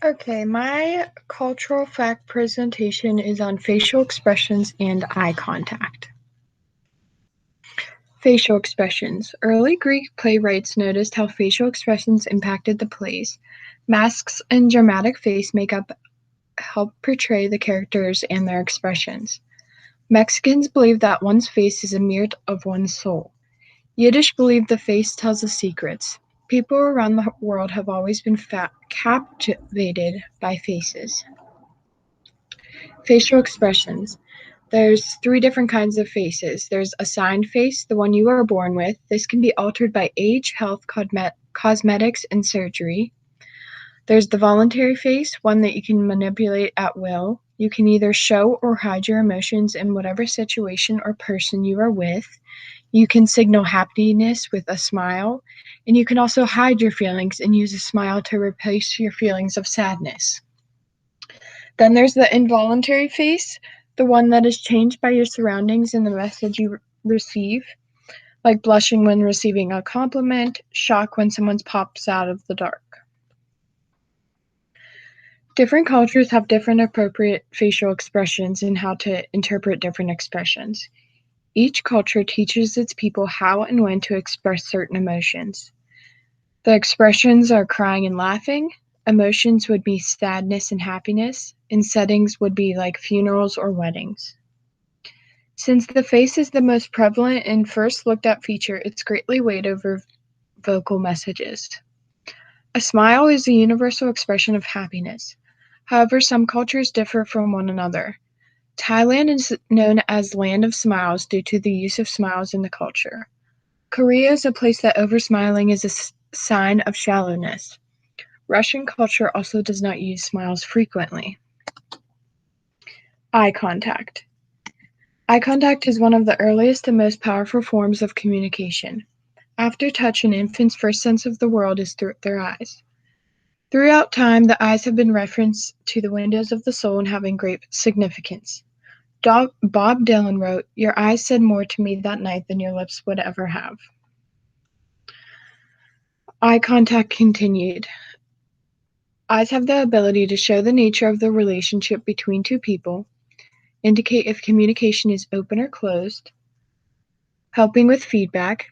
Okay, my cultural fact presentation is on facial expressions and eye contact. Facial expressions. Early Greek playwrights noticed how facial expressions impacted the plays. Masks and dramatic face makeup help portray the characters and their expressions. Mexicans believe that one's face is a mirror of one's soul. Yiddish believe the face tells us secrets. People around the world have always been captivated by faces. Facial expressions. There's three different kinds of faces. There's assigned face, the one you are born with. This can be altered by age, health, cosmetics, and surgery. There's the voluntary face, one that you can manipulate at will. You can either show or hide your emotions in whatever situation or person you are with. You can signal happiness with a smile, and you can also hide your feelings and use a smile to replace your feelings of sadness. Then there's the involuntary face, the one that is changed by your surroundings and the message you receive, like blushing when receiving a compliment, shock when someone pops out of the dark. Different cultures have different appropriate facial expressions and how to interpret different expressions. Each culture teaches its people how and when to express certain emotions. The expressions are crying and laughing. Emotions would be sadness and happiness, and settings would be like funerals or weddings. Since the face is the most prevalent and first looked at feature, it's greatly weighed over vocal messages. A smile is a universal expression of happiness. However, some cultures differ from one another. Thailand is known as Land of Smiles due to the use of smiles in the culture. Korea is a place that over-smiling is a sign of shallowness. Russian culture also does not use smiles frequently. Eye contact. Eye contact is one of the earliest and most powerful forms of communication. After touch, an infant's first sense of the world is through their eyes. Throughout time, the eyes have been referenced to the windows of the soul and having great significance. Bob Dylan wrote, "Your eyes said more to me that night than your lips would ever have." Eye contact continued. Eyes have the ability to show the nature of the relationship between two people, indicate if communication is open or closed, helping with feedback,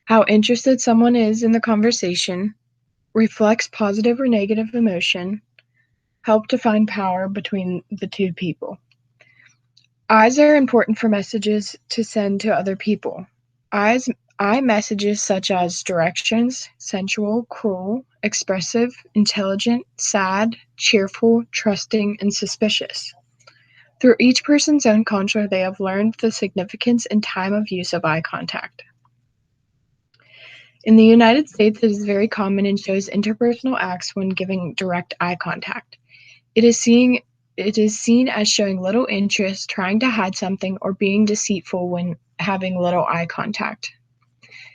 how interested someone is in the conversation, reflects positive or negative emotion, help to find power between the two people. Eyes are important for messages to send to other people. Eye messages such as directions, sensual, cruel, expressive, intelligent, sad, cheerful, trusting, and suspicious. Through each person's own culture, they have learned the significance and time of use of eye contact. In the United States, it is very common and shows interpersonal acts when giving direct eye contact. It is seen as showing little interest, trying to hide something, or being deceitful when having little eye contact.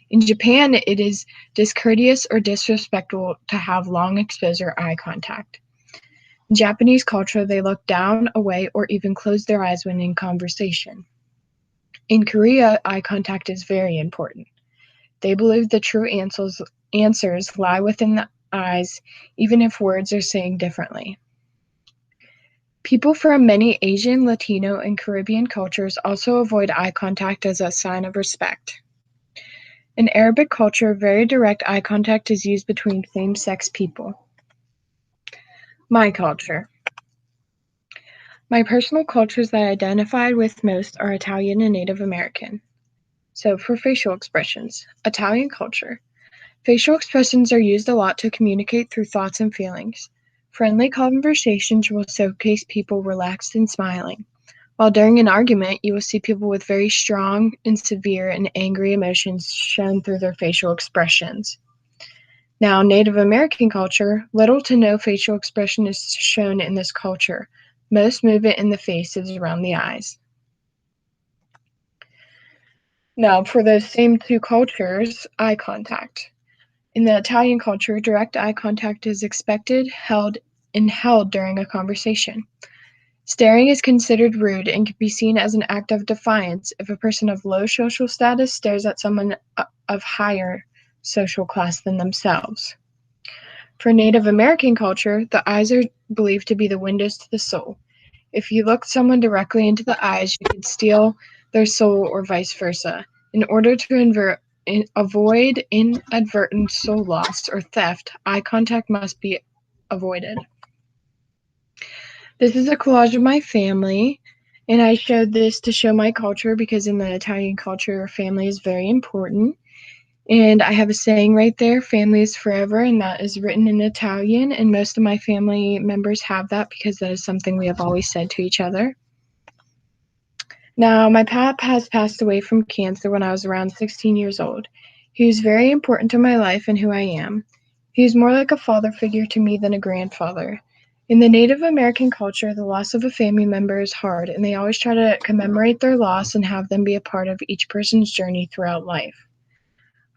In Japan, it is discourteous or disrespectful to have long exposure eye contact. In Japanese culture, they look down, away, or even close their eyes when in conversation. In Korea, eye contact is very important. They believe the true answers lie within the eyes, even if words are saying differently. People from many Asian, Latino, and Caribbean cultures also avoid eye contact as a sign of respect. In Arabic culture, very direct eye contact is used between same-sex people. My culture. My personal cultures that I identified with most are Italian and Native American. So for facial expressions, Italian culture. Facial expressions are used a lot to communicate through thoughts and feelings. Friendly conversations will showcase people relaxed and smiling, while during an argument, you will see people with very strong and severe and angry emotions shown through their facial expressions. Now, Native American culture, little to no facial expression is shown in this culture. Most movement in the face is around the eyes. Now, for those same two cultures, eye contact. In the Italian culture, direct eye contact is expected, held during a conversation. Staring is considered rude and can be seen as an act of defiance if a person of low social status stares at someone of higher social class than themselves. For Native American culture, the eyes are believed to be the windows to the soul. If you look someone directly into the eyes, you could steal their soul or vice versa. In order to avoid inadvertent soul loss or theft, eye contact must be avoided. This is a collage of my family, and I showed this to show my culture because in the Italian culture, family is very important. And I have a saying right there, family is forever, and that is written in Italian, and most of my family members have that because that is something we have always said to each other. Now, my pap has passed away from cancer when I was around 16 years old. He was very important to my life and who I am. He was more like a father figure to me than a grandfather. In the Native American culture, the loss of a family member is hard, and they always try to commemorate their loss and have them be a part of each person's journey throughout life.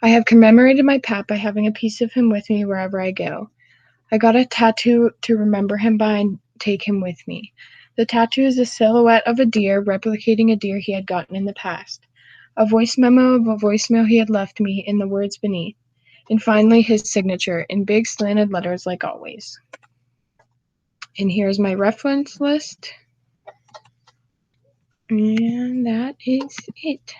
I have commemorated my pap by having a piece of him with me wherever I go. I got a tattoo to remember him by and take him with me. The tattoo is a silhouette of a deer replicating a deer he had gotten in the past, a voice memo of a voicemail he had left me in the words beneath, and finally his signature in big slanted letters like always. And here's my reference list. And that is it.